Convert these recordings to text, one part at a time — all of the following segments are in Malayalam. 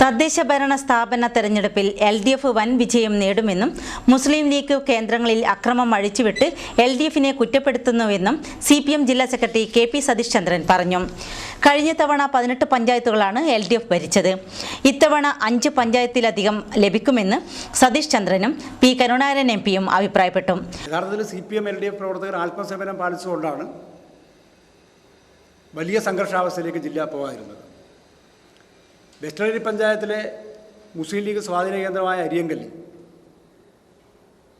തദ്ദേശഭരണ സ്ഥാപന തെരഞ്ഞെടുപ്പിൽ LDF വൻ വിജയം നേടുമെന്നും മുസ്ലിം ലീഗ് കേന്ദ്രങ്ങളിൽ അക്രമം അഴിച്ചുവിട്ട് LDFനെ കുറ്റപ്പെടുത്തുന്നുവെന്നും CPM ജില്ലാ സെക്രട്ടറി KP സതീഷ് ചന്ദ്രൻ പറഞ്ഞു. കഴിഞ്ഞ തവണ 18 പഞ്ചായത്തുകളാണ് LDF ഭരിച്ചത്. ഇത്തവണ 5 പഞ്ചായത്തിലധികം ലഭിക്കുമെന്ന് സതീഷ് ചന്ദ്രനും P കരുണാകരൻ MPയും അഭിപ്രായപ്പെട്ടു. യഥാർത്ഥത്തിൽ CPM LDF പ്രവർത്തകർ ആത്മസേവനം പാലിച്ചുകൊണ്ടാണ് വലിയ സംഘർഷാവസ്ഥയിലേക്ക് ജില്ല പോകാതിരുന്നത്. വെസ്റ്റേരി പഞ്ചായത്തിലെ മുസ്ലിം ലീഗ് സ്വാധീന കേന്ദ്രമായ അരിയങ്കല്ലിൽ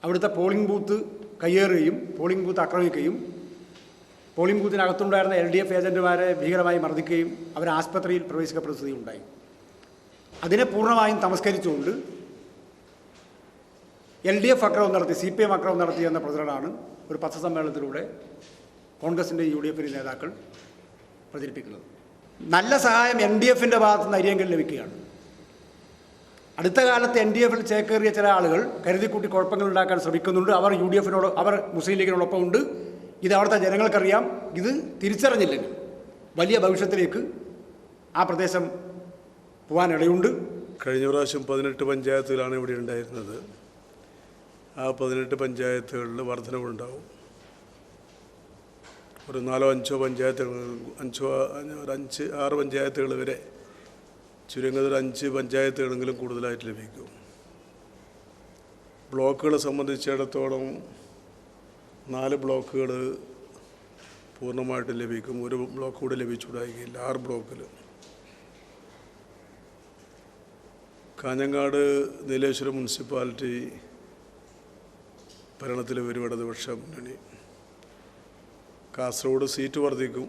അവിടുത്തെ പോളിംഗ് ബൂത്ത് കയ്യേറുകയും പോളിംഗ് ബൂത്ത് ആക്രമിക്കുകയും പോളിംഗ് ബൂത്തിനകത്തുണ്ടായിരുന്ന LDF ഏജന്റുമാരെ ഭീകരമായി മർദ്ദിക്കുകയും അവർ ആസ്പത്രിയിൽ പ്രവേശിക്കപ്പെടുകയും ഉണ്ടായി. അതിനെ പൂർണ്ണമായും തമസ്കരിച്ചുകൊണ്ട് LDF അക്രമം നടത്തി CPM അക്രമം നടത്തി എന്ന പ്രചരണമാണ് ഒരു പത്രസമ്മേളനത്തിലൂടെ കോൺഗ്രസിൻ്റെ UDF നേതാക്കൾ പ്രചരിപ്പിക്കുന്നത്. നല്ല സഹായം NDFൻ്റെ ഭാഗത്തു നിന്ന് അരിയങ്കൽ ലഭിക്കുകയാണ്. അടുത്ത കാലത്ത് NDFൽ ചേക്കേറിയ ചില ആളുകൾ കരുതിക്കൂട്ടി കുഴപ്പങ്ങൾ ഉണ്ടാക്കാൻ ശ്രമിക്കുന്നുണ്ട്. അവർ UDFനോട് അവർ മുസ്ലിം ലീഗിനോടൊപ്പം ഉണ്ട്. ഇത് അവിടുത്തെ ജനങ്ങൾക്കറിയാം. ഇത് തിരിച്ചറിഞ്ഞില്ലെങ്കിൽ വലിയ ഭവിഷ്യത്തിലേക്ക് ആ പ്രദേശം പോകാനിടയുണ്ട്. കഴിഞ്ഞ പ്രാവശ്യം 18 പഞ്ചായത്തുകളാണ് ഇവിടെ ഉണ്ടായിരുന്നത്. ആ 18 പഞ്ചായത്തുകളിൽ വർധനവുണ്ടാവും. ഒരു 4-5 പഞ്ചായത്തുകൾ 5-6 പഞ്ചായത്തുകൾ വരെ ചുരുങ്ങുന്നത് 5 പഞ്ചായത്തുകളെങ്കിലും കൂടുതലായിട്ട് ലഭിക്കും. ബ്ലോക്കുകളെ സംബന്ധിച്ചിടത്തോളം 4 ബ്ലോക്കുകൾ പൂർണ്ണമായിട്ട് ലഭിക്കും. ഒരു ബ്ലോക്ക് കൂടെ ലഭിച്ചുകൂടായില്ല. 6 ബ്ലോക്കിൽ കാഞ്ഞങ്ങാട് നീലേശ്വരം മുനിസിപ്പാലിറ്റി ഭരണത്തിൽ വരും ഇടതുപക്ഷ മുന്നണി. കാസർഗോഡ് സീറ്റ് വർദ്ധിക്കും.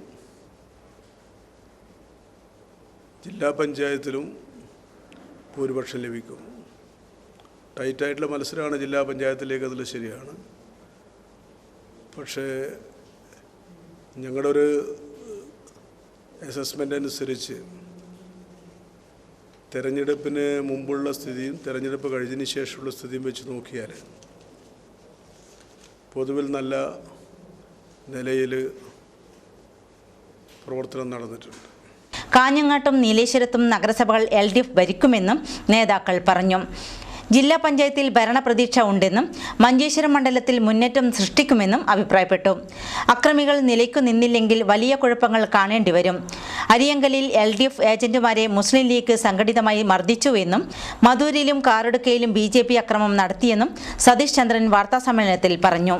ജില്ലാ പഞ്ചായത്തിലും ഭൂരിപക്ഷം ലഭിക്കും. ടൈറ്റായിട്ടുള്ള മത്സരമാണ് ജില്ലാ പഞ്ചായത്തിലേക്ക്, അതിൽ ശരിയാണ്. പക്ഷേ ഞങ്ങളുടെ ഒരു അസസ്മെൻ്റ് അനുസരിച്ച് തെരഞ്ഞെടുപ്പിന് മുമ്പുള്ള സ്ഥിതിയും തെരഞ്ഞെടുപ്പ് കഴിഞ്ഞതിന് ശേഷമുള്ള സ്ഥിതിയും വെച്ച് നോക്കിയാൽ പൊതുവിൽ നല്ല നിലയിൽ പ്രവർത്തനം നടന്നിട്ടുണ്ട്. കാഞ്ഞങ്ങാട്ടും നീലേശ്വരത്തും നഗരസഭകൾ LDF ഭരിക്കുമെന്നും നേതാക്കൾ പറഞ്ഞു. ജില്ലാ പഞ്ചായത്തിൽ ഭരണപ്രതീക്ഷ ഉണ്ടെന്നും മഞ്ചേശ്വരം മണ്ഡലത്തിൽ മുന്നേറ്റം സൃഷ്ടിക്കുമെന്നും അഭിപ്രായപ്പെട്ടു. അക്രമികൾ നിലയ്ക്കു നിന്നില്ലെങ്കിൽ വലിയ കുഴപ്പങ്ങൾ കാണേണ്ടി വരും. അരിയങ്കലിൽ LDF ഏജന്റുമാരെ മുസ്ലിം ലീഗ് സംഘടിതമായി മർദ്ദിച്ചുവെന്നും മധൂരിലും കാറടുക്കയിലും BJP അക്രമം നടത്തിയെന്നും സതീഷ് ചന്ദ്രൻ വാർത്താസമ്മേളനത്തിൽ പറഞ്ഞു.